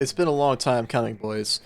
It's been a long time coming, boys.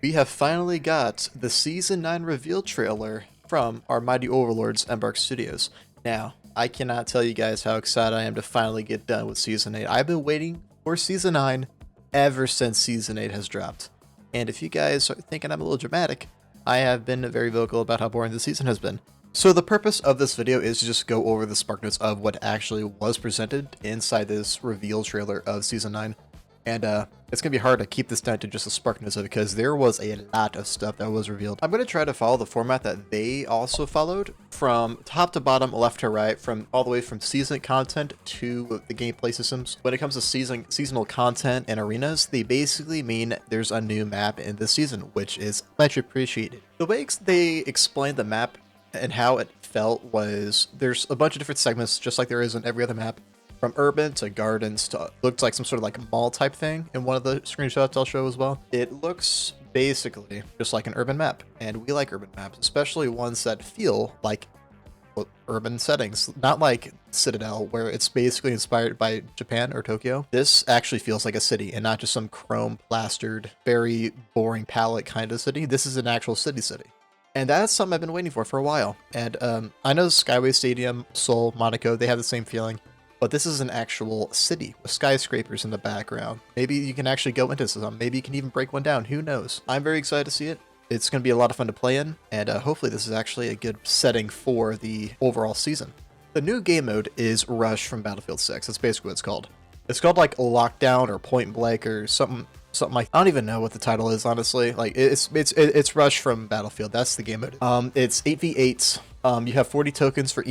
We have finally got the Season 9 reveal trailer from our mighty overlords, Embark Studios. Now, I cannot tell you guys how excited I am to finally get done with Season 8. I've been waiting for Season 9 ever since Season 8 has dropped. And if you guys are thinking I'm a little dramatic, I have been very vocal about how boring the season has been. So the purpose of this video is to just go over the spark notes of what actually was presented inside this reveal trailer of Season 9. And it's going to be hard to keep this down to just a spark notes of it because there was a lot of stuff that was revealed. I'm going to try to follow the format that they also followed from top to bottom, left to right, from all the way from season content to the gameplay systems. When it comes to seasonal content and arenas, they basically mean there's a new map in this season, which is much appreciated. The way they explained the map and how it felt was there's a bunch of different segments just like there is on every other map. From urban to gardens to looked like some sort of like mall type thing in one of the screenshots I'll show as well. It looks basically just like an urban map, and we like urban maps, especially ones that feel like urban settings, not like Citadel where it's basically inspired by Japan or Tokyo. This actually feels like a city and not just some chrome plastered, very boring palette kind of city. This is an actual city. And that's something I've been waiting for a while. And I know Skyway Stadium, Seoul, Monaco, they have the same feeling. But this is an actual city with skyscrapers in the background. Maybe you can actually go into some. Maybe you can even break one down. Who knows? I'm very excited to see it. It's going to be a lot of fun to play in. And hopefully this is actually a good setting for the overall season. The new game mode is Rush from Battlefield 6. That's basically what it's called. It's called like Lockdown or Point Blank or something like, I don't even know what the title is, honestly. Like it's Rush from Battlefield. That's the game mode. It's 8v8. You have 40 tokens for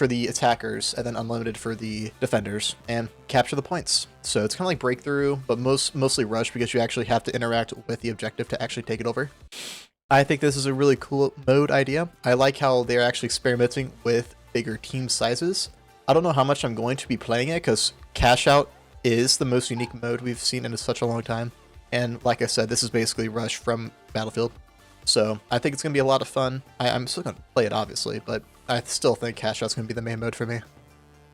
the attackers and then unlimited for the defenders, and capture the points. So it's kind of like Breakthrough, but mostly Rush because you actually have to interact with the objective to actually take it over. I think this is a really cool mode idea. I like how they're actually experimenting with bigger team sizes. I don't know how much I'm going to be playing it because Cash Out is the most unique mode we've seen in such a long time. And like I said, this is basically Rush from Battlefield. So I think it's going to be a lot of fun. I'm still going to play it, obviously, but I still think Cash Out's going to be the main mode for me.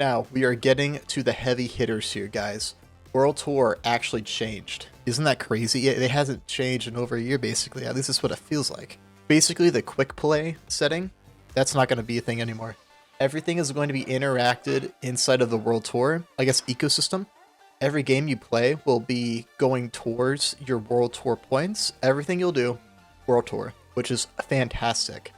Now, we are getting to the heavy hitters here, guys. World Tour actually changed. Isn't that crazy? It hasn't changed in over a year, basically. At least that's what it feels like. Basically, the quick play setting, that's not going to be a thing anymore. Everything is going to be interacted inside of the World Tour, I guess, ecosystem. Every game you play will be going towards your World Tour points. Everything you'll do, World Tour, which is fantastic.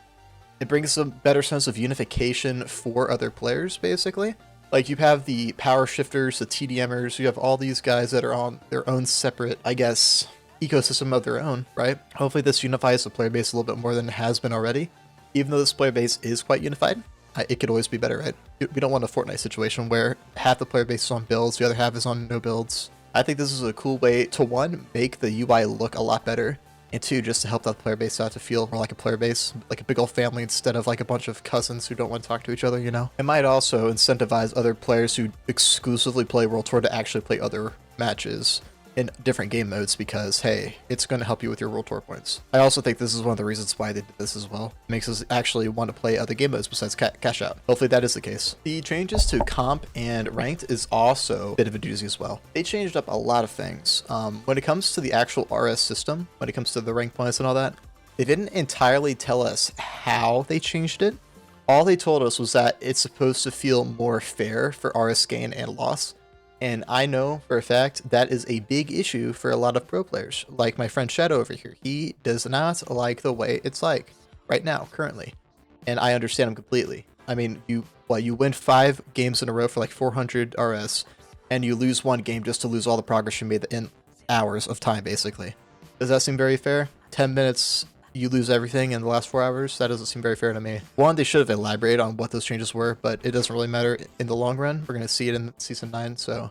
It brings a better sense of unification for other players, basically. Like, you have the power shifters, the TDMers, you have all these guys that are on their own separate, I guess, ecosystem of their own, right? Hopefully this unifies the player base a little bit more than it has been already. Even though this player base is quite unified, it could always be better, right? We don't want a Fortnite situation where half the player base is on builds, the other half is on no builds. I think this is a cool way to, one, make the UI look a lot better, and two, just to help that player base out to feel more like a player base, like a big old family instead of like a bunch of cousins who don't want to talk to each other, you know? It might also incentivize other players who exclusively play World Tour to actually play other matches in different game modes because, hey, it's going to help you with your World Tour points. I also think this is one of the reasons why they did this as well. It makes us actually want to play other game modes besides Cash Out. Hopefully that is the case. The changes to comp and ranked is also a bit of a doozy as well. They changed up a lot of things. When it comes to the actual RS system, when it comes to the rank points and all that, they didn't entirely tell us how they changed it. All they told us was that it's supposed to feel more fair for RS gain and loss. And I know for a fact that is a big issue for a lot of pro players, like my friend Shadow over here. He does not like the way it's like right now, currently. And I understand him completely. I mean, you win 5 games in a row for like 400 RS, and you lose one game just to lose all the progress you made in hours of time, basically. Does that seem very fair? 10 minutes, you lose everything in the last 4 hours? That doesn't seem very fair to me. One, they should have elaborated on what those changes were, but it doesn't really matter in the long run. We're going to see it in Season 9, so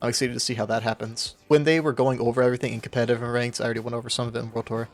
I'm excited to see how that happens. When they were going over everything in competitive and ranked, I already went over some of it in World Tour.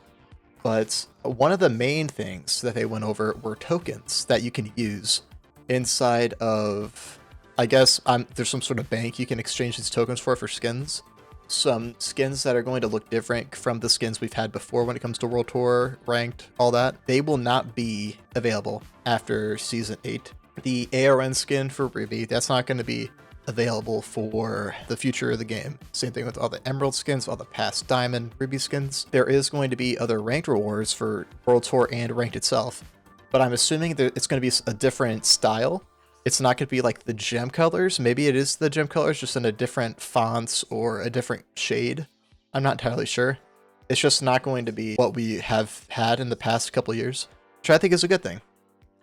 But one of the main things that they went over were tokens that you can use inside of, I guess, there's some sort of bank you can exchange these tokens for skins. Some skins that are going to look different from the skins we've had before when it comes to World Tour, ranked, all that. They will not be available after Season 8. The ARN skin for Ruby, that's not going to be available for the future of the game. Same thing with all the Emerald skins, all the past Diamond, Ruby skins. There is going to be other ranked rewards for World Tour and ranked itself, but I'm assuming that it's going to be a different style. It's not going to be like the gem colors. Maybe it is the gem colors, just in a different fonts or a different shade. I'm not entirely sure. It's just not going to be what we have had in the past couple years, which I think is a good thing.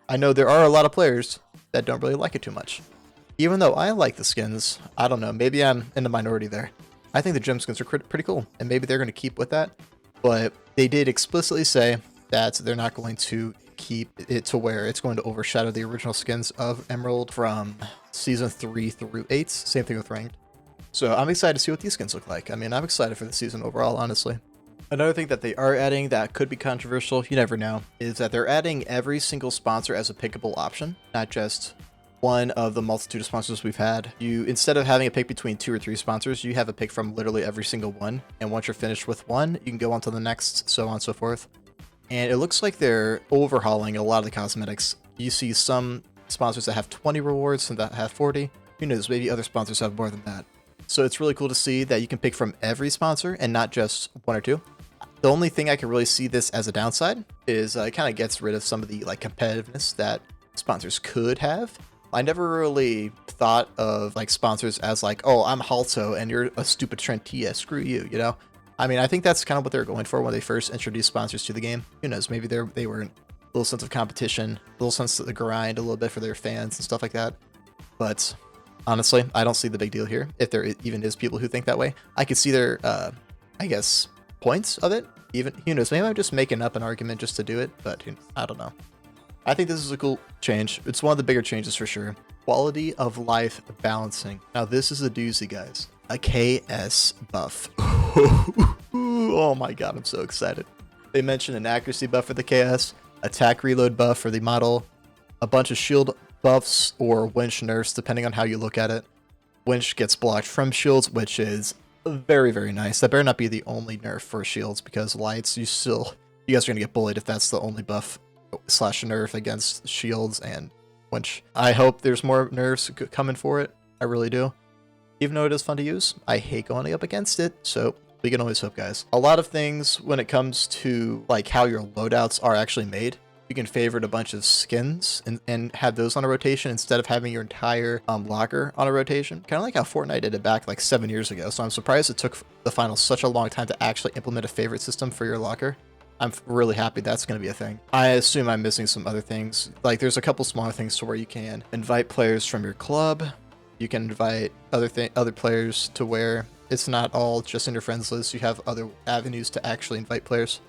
I know there are a lot of players that don't really like it too much. Even though I like the skins, I don't know, maybe I'm in the minority there. I think the gem skins are pretty cool, and maybe they're going to keep with that. But they did explicitly say that they're not going to keep it to where it's going to overshadow the original skins of Emerald from Season 3 through 8. Same thing with Ranked. So I'm excited to see what these skins look like. I mean, I'm excited for the season overall, honestly. Another thing that they are adding that could be controversial, you never know, is that they're adding every single sponsor as a pickable option, not just one of the multitude of sponsors we've had. You, instead of having a pick between 2 or 3 sponsors, you have a pick from literally every single one. And once you're finished with one, you can go on to the next, so on and so forth. And it looks like they're overhauling a lot of the cosmetics. You see some sponsors that have 20 rewards, some that have 40. Who knows, maybe other sponsors have more than that. So it's really cool to see that you can pick from every sponsor and not just 1 or 2. The only thing I can really see this as a downside is it kind of gets rid of some of the like competitiveness that sponsors could have. I never really thought of like sponsors as like, oh, I'm Halto and you're a stupid Trentia, screw you, you know? I mean, I think that's kind of what they were going for when they first introduced sponsors to the game. Who knows, maybe they were a little sense of competition, a little sense of the grind, a little bit for their fans and stuff like that. But honestly, I don't see the big deal here, if there even is people who think that way. I could see their, I guess, points of it. Even, who knows, maybe I'm just making up an argument just to do it, but I don't know. I think this is a cool change. It's one of the bigger changes for sure. Quality of life balancing. Now this is a doozy, guys. A KS buff. Oh my god, I'm so excited. They mentioned an accuracy buff for the KS, attack reload buff for the model, a bunch of shield buffs or winch nerfs depending on how you look at it. Winch gets blocked from shields, which is very, very nice. That better not be the only nerf for shields, because lights, you guys are gonna get bullied if that's the only buff / nerf against shields and winch. I hope there's more nerfs coming for it. I really do. Even though it is fun to use, I hate going up against it, so we can always hope, guys. A lot of things when it comes to like how your loadouts are actually made, you can favorite a bunch of skins and have those on a rotation instead of having your entire locker on a rotation. Kind of like how Fortnite did it back like 7 years ago. So I'm surprised it took the finals such a long time to actually implement a favorite system for your locker. I'm really happy that's going to be a thing. I assume I'm missing some other things. Like there's a couple smaller things to where you can invite players from your club. You can invite other players to where it's not all just in your friends list. You have other avenues to actually invite players.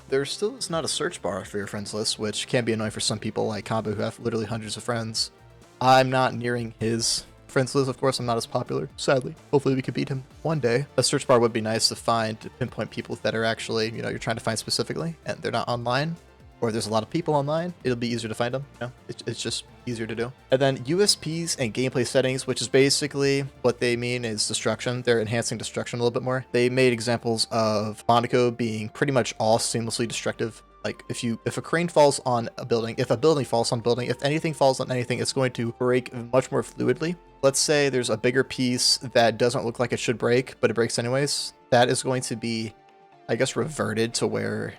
There still is not a search bar for your friends list, which can be annoying for some people like Combo who have literally hundreds of friends. I'm not nearing his friends list, of course. I'm not as popular, sadly. Hopefully we can beat him one day. A search bar would be nice to find, to pinpoint people that are actually, you know, you're trying to find specifically and they're not online, or there's a lot of people online. It'll be easier to find them. You know, it's just easier to do. And then USPs and gameplay settings, which is basically what they mean is destruction. They're enhancing destruction a little bit more. They made examples of Monaco being pretty much all seamlessly destructive. Like if a crane falls on a building, if a building falls on a building, if anything falls on anything, it's going to break much more fluidly. Let's say there's a bigger piece that doesn't look like it should break, but it breaks anyways. That is going to be, I guess, reverted to where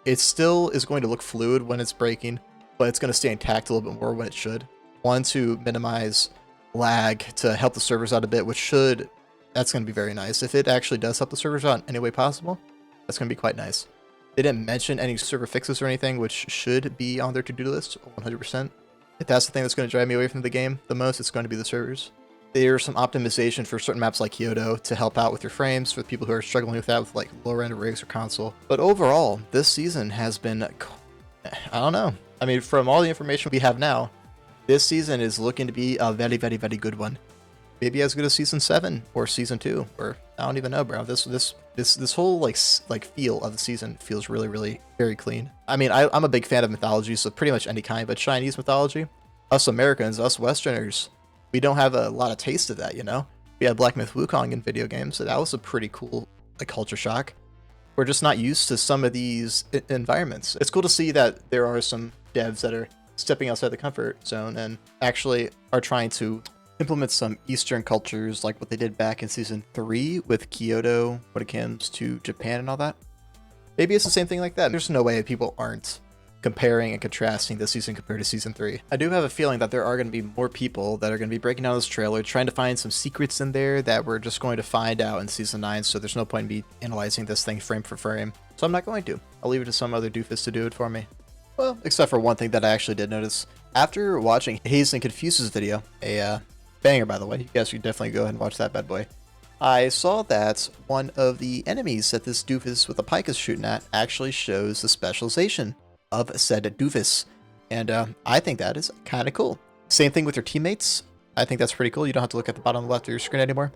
it still is going to look fluid when it's breaking, but it's going to stay intact a little bit more when it should. One, to minimize lag, to help the servers out a bit, that's going to be very nice. If it actually does help the servers out in any way possible, that's going to be quite nice. They didn't mention any server fixes or anything, which should be on their to-do list 100%. If that's the thing that's going to drive me away from the game the most, it's going to be the servers. There's some optimization for certain maps like Kyoto to help out with your frames for people who are struggling with that with like lower end rigs or console. But overall, this season has been, I don't know. I mean, from all the information we have now, this season is looking to be a very, very, very good one. Maybe as good as season 7 or season 2, or I don't even know, bro. This whole like feel of the season feels really, really very clean. I mean, I'm a big fan of mythology, so pretty much any kind, but Chinese mythology, us Americans, us Westerners, we don't have a lot of taste of that, you know? We had Black Myth Wukong in video games, so that was a pretty cool like culture shock. We're just not used to some of these environments. It's cool to see that there are some devs that are stepping outside the comfort zone and actually are trying to implement some Eastern cultures like what they did back in season 3 with Kyoto when it comes to Japan and all that. Maybe it's the same thing like that. There's no way people aren't comparing and contrasting this season compared to season 3. I do have a feeling that there are going to be more people that are going to be breaking down this trailer, trying to find some secrets in there that we're just going to find out in season 9, so there's no point in me analyzing this thing frame for frame. So I'm not going to. I'll leave it to some other doofus to do it for me. Well, except for one thing that I actually did notice. After watching Haze and Confuse's video, a banger by the way, you guys should definitely go ahead and watch that bad boy, I saw that one of the enemies that this doofus with the pike is shooting at actually shows the specialization of said doofus. And I think that is kind of cool. Same thing with your teammates. I think that's pretty cool. You don't have to look at the bottom left of your screen anymore.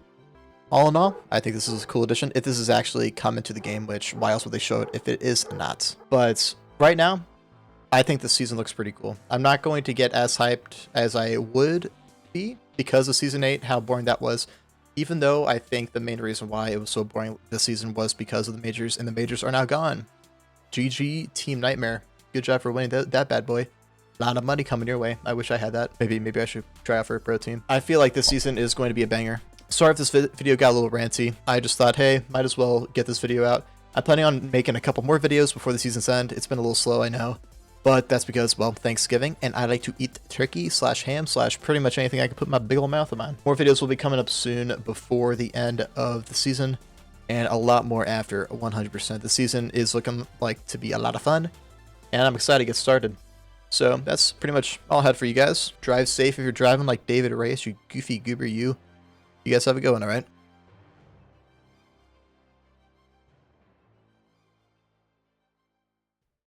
All in all, I think this is a cool addition. If this is actually come into the game, which why else would they show it if it is not? But right now, I think this season looks pretty cool. I'm not going to get as hyped as I would be because of season 8, how boring that was. Even though I think the main reason why it was so boring this season was because of the majors, and the majors are now gone. GG Team Nightmare. Good job for winning that bad boy. A lot of money coming your way. I wish I had that. Maybe I should try out for a pro team. I feel like this season is going to be a banger. Sorry if this video got a little ranty. I just thought, hey, might as well get this video out. I'm planning on making a couple more videos before the season's end. It's been a little slow, I know. But that's because, well, Thanksgiving, and I like to eat turkey / ham / pretty much anything I can put my big old mouth on. More videos will be coming up soon before the end of the season, and a lot more after 100%. The season is looking like to be a lot of fun, and I'm excited to get started. So that's pretty much all I had for you guys. Drive safe if you're driving like David Reyes, you goofy goober you. You guys have a good one, alright?